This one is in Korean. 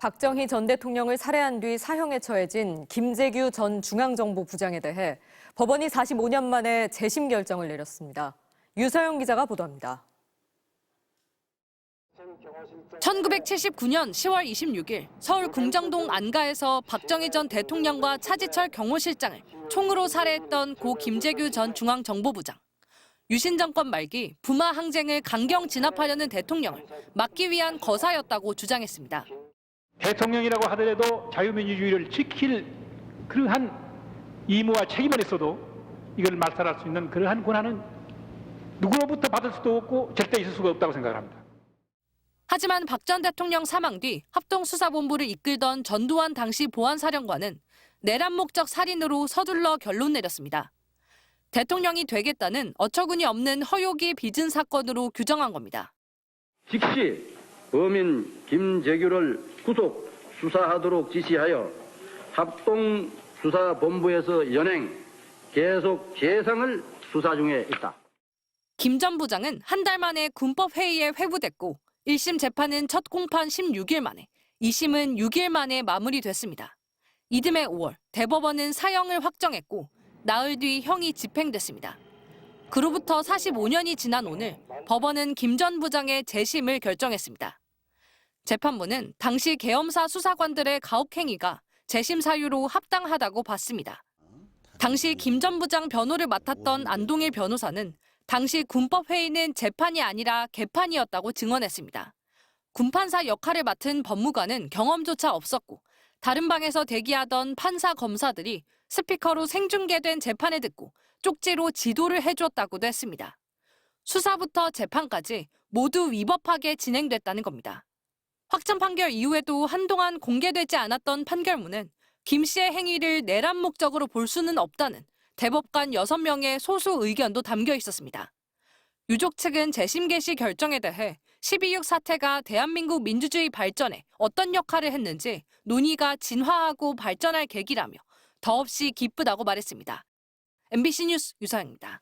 박정희 전 대통령을 살해한 뒤 사형에 처해진 김재규 전 중앙정보부장에 대해 법원이 45년 만에 재심 결정을 내렸습니다. 유서영 기자가 보도합니다. 1979년 10월 26일 서울 궁정동 안가에서 박정희 전 대통령과 차지철 경호실장을 총으로 살해했던 고 김재규 전 중앙정보부장. 유신 정권 말기 부마 항쟁을 강경 진압하려는 대통령을 막기 위한 거사였다고 주장했습니다. 대통령이라고 하더라도 자유민주주의를 지킬 그러한 의무와 책임은 있어도 이걸 말살할 수 있는 그러한 권한은 누구로부터 받을 수도 없고 절대 있을 수가 없다고 생각합니다. 하지만 박 전 대통령 사망 뒤 합동수사본부를 이끌던 전두환 당시 보안사령관은 내란 목적 살인으로 서둘러 결론 내렸습니다. 대통령이 되겠다는 어처구니 없는 허욕이 빚은 사건으로 규정한 겁니다. 즉시 범인 김재규를 구속 수사하도록 지시하여 합동수사본부에서 연행, 계속 재상을 수사 중에 있다. 김 전 부장은 한 달 만에 군법회의에 회부됐고 1심 재판은 첫 공판 16일 만에, 2심은 6일 만에 마무리됐습니다. 이듬해 5월 대법원은 사형을 확정했고 나흘 뒤 형이 집행됐습니다. 그로부터 45년이 지난 오늘 법원은 김 전 부장의 재심을 결정했습니다. 재판부는 당시 계엄사 수사관들의 가혹행위가 재심 사유로 합당하다고 봤습니다. 당시 김 전 부장 변호를 맡았던 안동일 변호사는 당시 군법회의는 재판이 아니라 개판이었다고 증언했습니다. 군판사 역할을 맡은 법무관은 경험조차 없었고 다른 방에서 대기하던 판사 검사들이 스피커로 생중계된 재판을 듣고 쪽지로 지도를 해줬다고도 했습니다. 수사부터 재판까지 모두 위법하게 진행됐다는 겁니다. 확정 판결 이후에도 한동안 공개되지 않았던 판결문은 김 씨의 행위를 내란 목적으로 볼 수는 없다는 대법관 6명의 소수 의견도 담겨 있었습니다. 유족 측은 재심 개시 결정에 대해 12.6 사태가 대한민국 민주주의 발전에 어떤 역할을 했는지 논의가 진화하고 발전할 계기라며 더없이 기쁘다고 말했습니다. MBC 뉴스 유서영입니다.